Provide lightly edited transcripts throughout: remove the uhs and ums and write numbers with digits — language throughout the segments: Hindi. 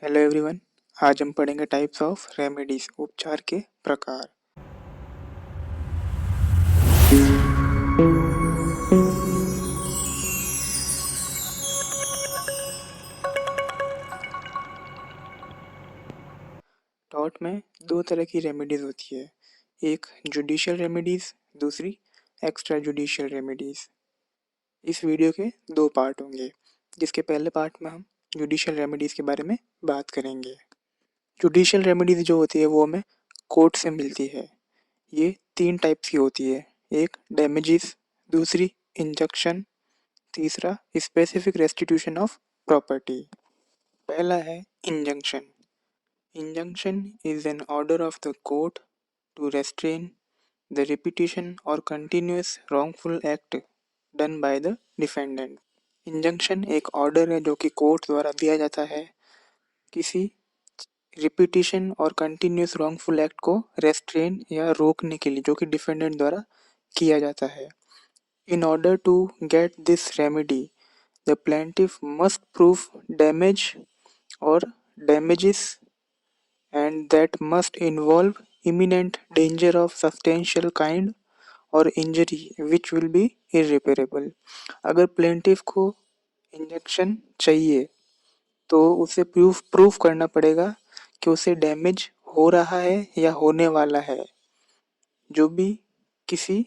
Hello everyone. आज हम पढ़ेंगे टाइप्स ऑफ रेमेडीज, उपचार के प्रकार। टॉट में दो तरह की रेमेडीज होती है, एक जुडिशियल रेमेडीज, दूसरी एक्स्ट्रा जुडिशियल रेमेडीज। इस वीडियो के दो पार्ट होंगे, जिसके पहले पार्ट में हम जुडिशियल रेमेडीज के बारे में बात करेंगे। जुडिशियल रेमेडीज जो होती है वो हमें कोर्ट से मिलती है। ये तीन टाइप्स की होती है, एक डैमेजेस, दूसरी इंजंक्शन, तीसरा स्पेसिफिक रेस्टिट्यूशन ऑफ प्रॉपर्टी। पहला है injunction. Injunction is an order of the court to restrain the repetition or continuous wrongful act done by the defendant. Injunction एक ऑर्डर है जो कि कोर्ट द्वारा दिया जाता है किसी repetition or continuous wrongful act को रेस्ट्रेन या रोकने के लिए, जो कि डिफेंडेंट द्वारा किया जाता है। In order to get this remedy, the plaintiff must prove damage or damages, and that must involve imminent danger of substantial kind or injury which will be irreparable। अगर प्लेंटिफ को इंजेक्शन चाहिए तो उसे प्रूफ करना पड़ेगा कि उसे डैमेज हो रहा है या होने वाला है, जो भी किसी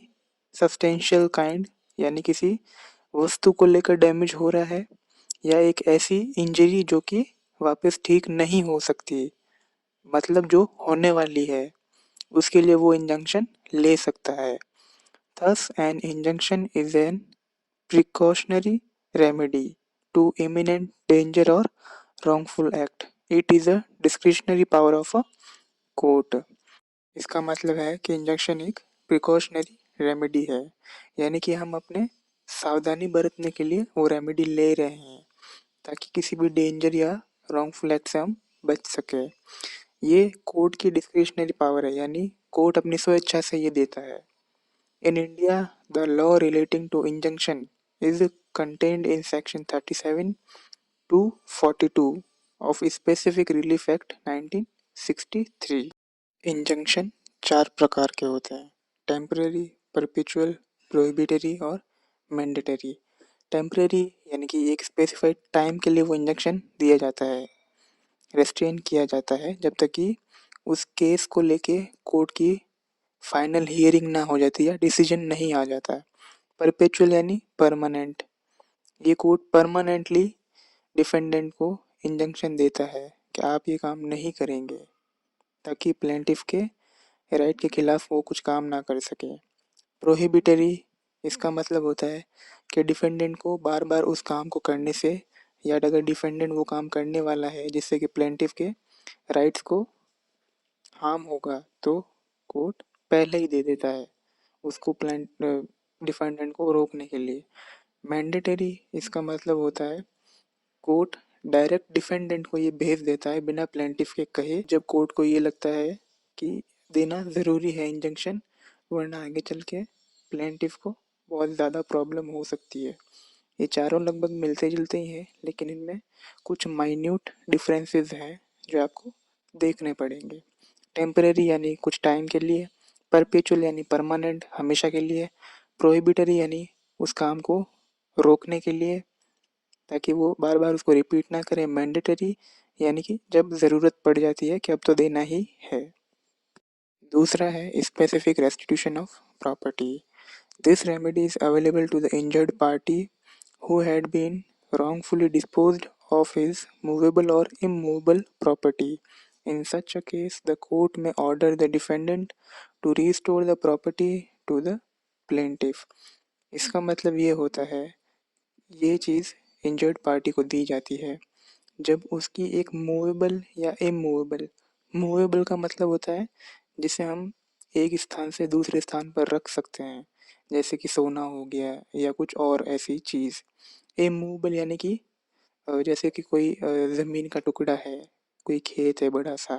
सब्सटेंशियल काइंड यानी किसी वस्तु को लेकर डैमेज हो रहा है, या एक ऐसी इंजरी जो कि वापस ठीक नहीं हो सकती, मतलब जो होने वाली है, उसके लिए वो इंजंक्शन ले सकता है। Thus an injunction is an precautionary remedy to imminent danger और wrongful act. It is a discretionary power of a court. इसका मतलब है कि इंजेक्शन एक प्रिकॉशनरी रेमेडी है, यानी कि हम अपने सावधानी बरतने के लिए वो रेमेडी ले रहे हैं ताकि किसी भी डेंजर या रॉन्गफुल एक्ट से हम बच सके। ये कोर्ट की डिस्क्रिशनरी पावर है, यानी कोर्ट अपनी स्वेच्छा से ये देता है। In India the law relating to injunction is contained in section 37 to 42 of specific relief act 1963। Injunction चार प्रकार के होते हैं, टेम्परेरी, परपेचुअल, प्रोहिबिटरी और मैंडेटरी। टेम्परेरी यानी कि एक स्पेसिफाइड टाइम के लिए वो इंजेक्शन दिया जाता है, रेस्ट्रेन किया जाता है जब तक कि उस केस को लेके कोर्ट की फाइनल हियरिंग ना हो जाती या डिसीजन नहीं आ जाता। परपेचुअल यानी परमानेंट, ये कोर्ट परमानेंटली डिफेंडेंट को इंजंक्शन देता है कि आप ये काम नहीं करेंगे, ताकि प्लेंटिफ के राइट के खिलाफ वो कुछ काम ना कर सके। प्रोहिबिटरी, इसका मतलब होता है कि डिफेंडेंट को बार बार उस काम को करने से, या अगर डिफेंडेंट वो काम करने वाला है जिससे कि प्लेंटिफ के राइट्स को हार्म होगा, तो कोर्ट पहले ही दे देता है उसको डिफेंडेंट को रोकने के लिए। मैंडेटरी, इसका मतलब होता है कोर्ट डायरेक्ट डिफेंडेंट को ये भेज देता है बिना प्लेंटिफ के कहे, जब कोर्ट को ये लगता है कि देना ज़रूरी है इंजंक्शन, वरना आगे चल के प्लेंटिफ को बहुत ज़्यादा प्रॉब्लम हो सकती है। ये चारों लगभग मिलते जुलते ही हैं, लेकिन इनमें कुछ माइन्यूट डिफरेंसेस हैं जो आपको देखने पड़ेंगे। टेम्परेरी यानी कुछ टाइम के लिए, परपेचुअल यानी परमानेंट, हमेशा के लिए, प्रोहिबिटरी यानी उस काम को रोकने के लिए ताकि वो बार बार उसको रिपीट ना करे, मैंडेटरी यानी कि जब ज़रूरत पड़ जाती है कि अब तो देना ही है। दूसरा है specific restitution of property. This remedy is available to the injured party who had been wrongfully disposed of his movable or immovable property. In such a case, the court may order the defendant to restore the property to the plaintiff। इसका मतलब ये होता है, ये चीज़ इंजर्ड पार्टी को दी जाती है जब उसकी एक मूवेबल या इमूवेबल, मूवेबल का मतलब होता है जिसे हम एक स्थान से दूसरे स्थान पर रख सकते हैं, जैसे कि सोना हो गया या कुछ और ऐसी चीज़। इमूवेबल यानी कि जैसे कि कोई ज़मीन का टुकड़ा है, कोई खेत है बड़ा सा,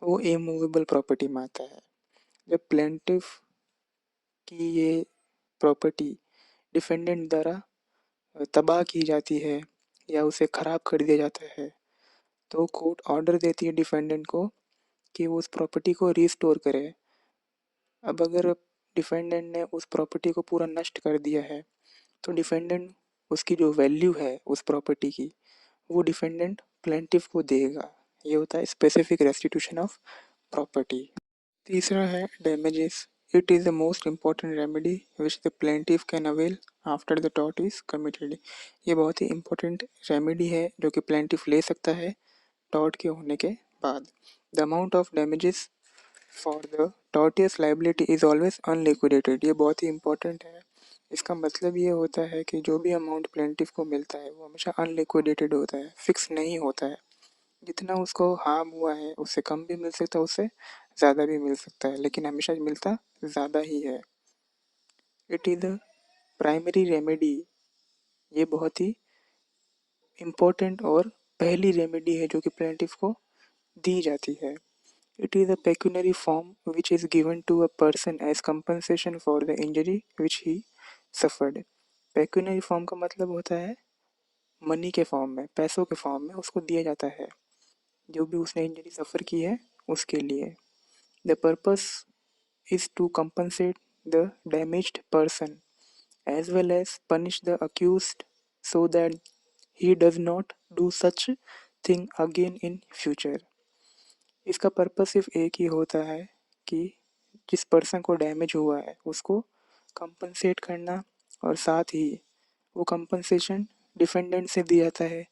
वो इमूवेबल प्रॉपर्टी में आता है। जब प्लेंटिफ की ये प्रॉपर्टी डिफेंडेंट द्वारा तबाह की जाती है या उसे ख़राब कर दिया जाता है, तो कोर्ट ऑर्डर देती है डिफेंडेंट को कि वो उस प्रॉपर्टी को रिस्टोर करे। अब अगर डिफेंडेंट ने उस प्रॉपर्टी को पूरा नष्ट कर दिया है तो डिफेंडेंट उसकी जो वैल्यू है उस प्रॉपर्टी की वो डिफेंडेंट प्लेंटिफ को देगा। ये होता है स्पेसिफिक रेस्टिट्यूशन ऑफ प्रॉपर्टी। तीसरा है damages. It is the most important remedy which the plaintiff can avail after the tort is committed. ये बहुत ही इम्पोर्टेंट रेमेडी है जो कि प्लेंटिफ ले सकता है टॉर्ट के होने के बाद। The amount of damages for the tortious liability is always unliquidated. ये बहुत ही इंपॉर्टेंट है। इसका मतलब ये होता है कि जो भी अमाउंट प्लेंटिफ को मिलता है वो हमेशा अनलिक्विडेटेड होता है, फिक्स नहीं होता है। जितना उसको हार्म हुआ है उससे कम भी मिल सकता है, उससे ज़्यादा भी मिल सकता है, लेकिन हमेशा मिलता ज़्यादा ही है। It is the primary remedy. ये बहुत ही इम्पोर्टेंट और पहली रेमेडी है जो कि प्लेंटिफ को दी जाती है। It is a pecuniary form which is given to a person as compensation for the injury which he suffered. Pecuniary form का मतलब होता है मनी के फॉर्म में, पैसों के फॉर्म में उसको दिया जाता है जो भी उसने इंजरी सफ़र की है उसके लिए। The purpose is to compensate the damaged person as well as punish the accused so that he does not do such thing again in future. इसका पर्पस सिर्फ एक ही होता है कि जिस पर्सन को डैमेज हुआ है उसको कंपनसेट करना, और साथ ही वो कंपनसेशन डिफेंडेंट से दिया जाता है,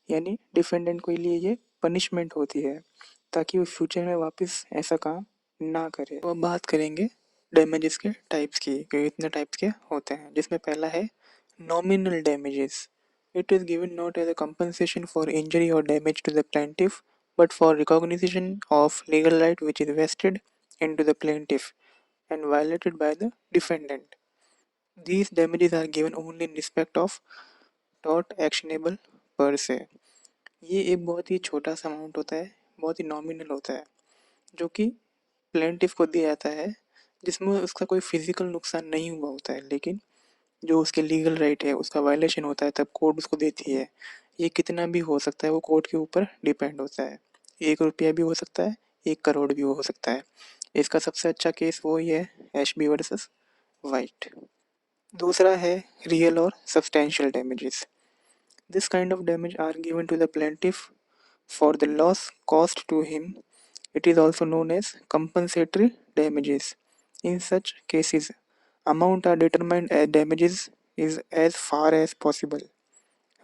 यानी डिफेंडेंट के लिए ये पनिशमेंट होती है ताकि वो फ्यूचर में वापस ऐसा काम ना करे। तो अब बात करेंगे डैमेजेस के टाइप्स की कि इतने टाइप्स के होते हैं, जिसमें पहला है nominal damages. It is given not as a compensation for injury or damage to the plaintiff but for recognition of legal right which is vested into the plaintiff and violated by the defendant. These damages are given only in respect of tort actionable per se. ये एक बहुत ही छोटा सा अमाउंट होता है, बहुत ही नॉमिनल होता है, जो कि प्लेंटिफ को दिया जाता है, जिसमें उसका कोई फिजिकल नुकसान नहीं हुआ होता है, लेकिन जो उसके लीगल राइट है उसका वायलेशन होता है तब कोर्ट उसको देती है। ये कितना भी हो सकता है, वो कोर्ट के ऊपर डिपेंड होता है। 1 रुपया भी हो सकता है, 1 करोड़ भी हो सकता है। इसका सबसे अच्छा केस वो ही है, एशबी वर्सेस वाइट। दूसरा है रियल और substantial damages. This kind of damage are given to the plaintiff for the loss cost to him. It is also known as compensatory damages. In such cases, amount are determined as damages is as far as possible,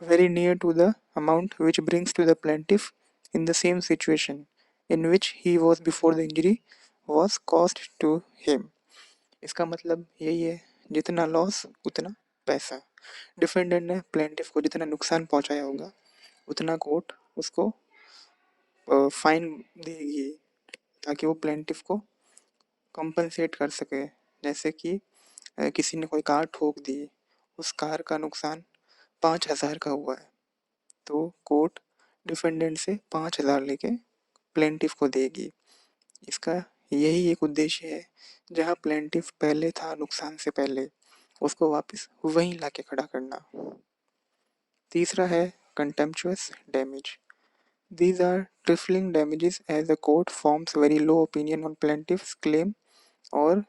very near to the amount which brings to the plaintiff in the same situation in which he was before the injury was caused to him. इसका मतलब यही है, जितना लॉस उतना पैसा। डिफेंडेंट ने प्लेंटिफ को जितना नुकसान पहुंचाया होगा उतना कोर्ट उसको फाइन देगी ताकि वो प्लेंटिफ को कंपनसेट कर सके। जैसे कि किसी ने कोई कार ठोक दी, उस कार का नुकसान 5,000 का हुआ है, तो कोर्ट डिफेंडेंट से 5,000 लेके प्लेंटिफ को देगी। इसका यही एक उद्देश्य है, जहाँ प्लेंटिफ पहले था नुकसान से पहले उसको वापस वहीं लाके खड़ा करना। तीसरा है contemptuous damage. These are trifling damages as the court forms very low opinion on plaintiff's claim or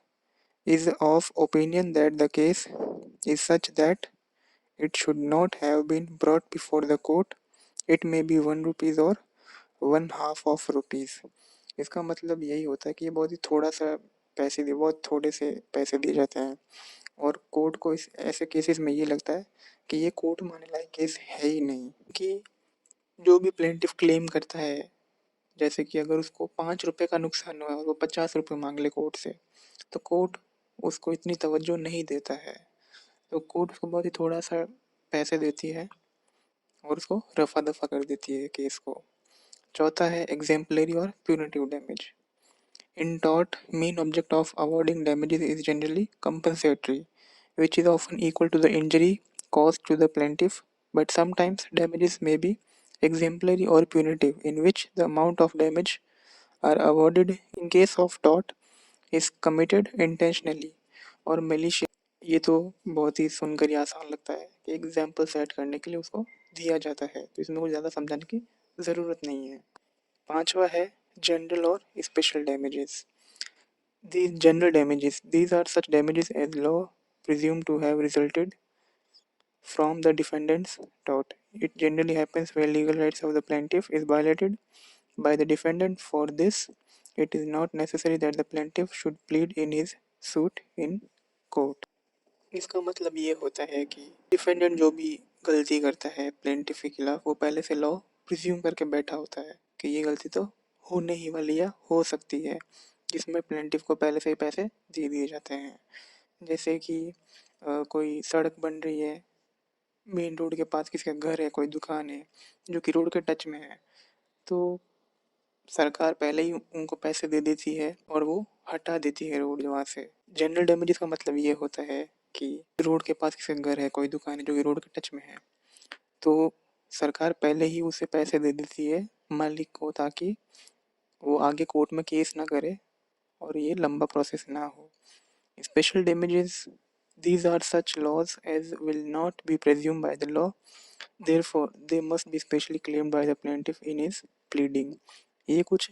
is of opinion that the case is such that it should not have been brought before the court. It may be 1 rupees or 1/2 of rupees. इसका मतलब यही होता है कि ये बहुत ही थोड़ा सा पैसे दिए, बहुत थोड़े से पैसे दिए जाते हैं, और कोर्ट को इस ऐसे केसेस में ये लगता है कि ये कोर्ट मानने लायक केस है ही नहीं। कि जो भी प्लेंटिफ क्लेम करता है, जैसे कि अगर उसको 5 रुपये का नुकसान हुआ और वो 50 रुपये मांग ले कोर्ट से, तो कोर्ट उसको इतनी तवज्जो नहीं देता है, तो कोर्ट उसको बहुत ही थोड़ा सा पैसे देती है और उसको रफा दफा कर देती है केस को। चौथा है एग्जेम्पलरी और punitive damage. In tort main object of awarding damages is generally compensatory, which is often equal to the injury caused to the plaintiff, but sometimes damages may be exemplary or punitive, in which the amount of damage are awarded in case of tort is committed intentionally और malicious। ये तो बहुत ही सुनकर ही आसान लगता है कि एग्जाम्पल सेट करने के लिए उसको दिया जाता है, तो इसमें कुछ ज़्यादा समझाने की ज़रूरत नहीं है। पांचवा है जनरल और special damages. These general damages, these are such damages as law presumed to have resulted from the defendant's tort. It generally happens where legal rights of the plaintiff is violated by the defendant. For this, it is not necessary that the plaintiff should plead in his suit in court. इसका मतलब ये होता है कि डिफेंडेंट जो भी गलती करता है प्लेंटिफ के खिलाफ, वो पहले से लॉ प्रिज्यूम करके बैठा होता है कि ये गलती तो होने ही वाली या हो सकती है, जिसमें प्लेंटिफ को पहले से ही पैसे दे दिए जाते हैं। जैसे कि कोई सड़क बन रही है, मेन रोड के पास किसी का घर है, कोई दुकान है जो कि रोड के टच में है, तो सरकार पहले ही उनको पैसे दे देती है और वो हटा देती है रोड वहाँ से। जनरल डैमेजेस का मतलब ये होता है कि रोड के पास किसी का घर है, कोई दुकान है जो कि रोड के टच में है, तो सरकार पहले ही उसे पैसे दे देती है मालिक को, ताकि वो आगे कोर्ट में केस ना करे और ये लंबा प्रोसेस ना हो। Special damages, these are such laws as will not be presumed by the law, therefore they must be specially claimed by the plaintiff in his pleading। ये कुछ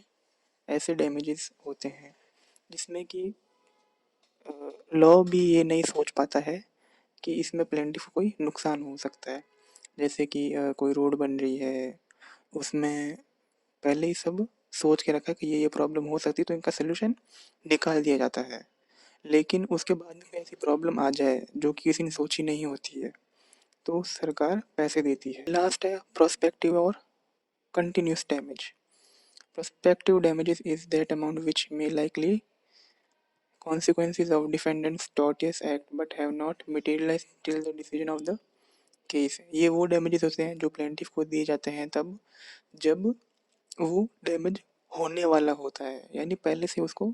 ऐसे डैमेजेस होते हैं जिसमें कि लॉ भी ये नहीं सोच पाता है कि इसमें प्लेंटिफ को कोई नुकसान हो सकता है। जैसे कि कोई रोड बन रही है, उसमें पहले ही सब सोच के रखा है कि ये प्रॉब्लम हो सकती है, तो इनका सोल्यूशन निकाल दिया जाता है। लेकिन उसके बाद में ऐसी प्रॉब्लम आ जाए जो कि किसी ने सोची नहीं होती है, तो सरकार पैसे देती है। लास्ट है प्रोस्पेक्टिव और continuous damage. Prospective damages is that amount which may likely consequences of defendant's tortious act but have not materialized till the decision of the case। ये वो डैमेजेस होते हैं जो प्लेंटिफ को दिए जाते हैं तब जब वो डैमेज होने वाला होता है, यानी पहले से उसको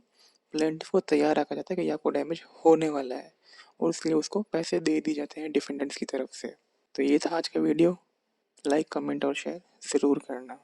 प्लेंटिफ को तैयार रखा जाता है कि आपको डैमेज होने वाला है, और इसलिए उसको पैसे दे दिए जाते हैं डिफेंडेंट्स की तरफ से। तो ये था आज का वीडियो। लाइक कमेंट और शेयर ज़रूर करना।